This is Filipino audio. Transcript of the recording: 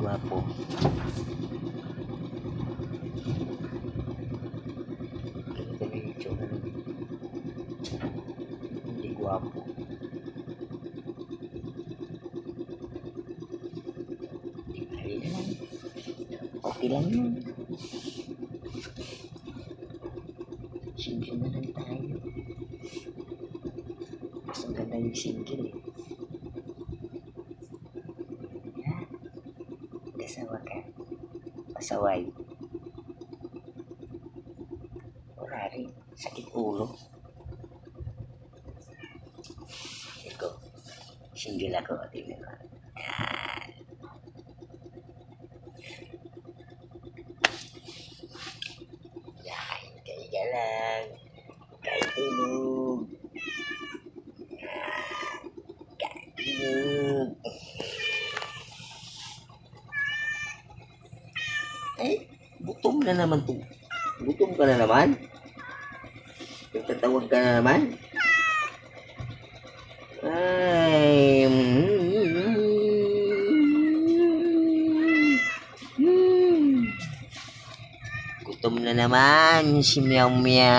gwapo. Ito na yung itsura nun. Hindi gwapo. Ayun na lang. Okay lang yun. Single na lang tayo. Mas ang ganda yung single eh. Yan. Kasawa ka. Pasaway. Wala rin. Sakit ulo. Ikaw. Single ako. Tingnan mo. Yan. Yan. Kaya lang. Kahit tulog. Eh, gutom na naman to. Gutom ka na naman? Nagtatawag ka na naman? Ay, gutom na naman si Meow Meow.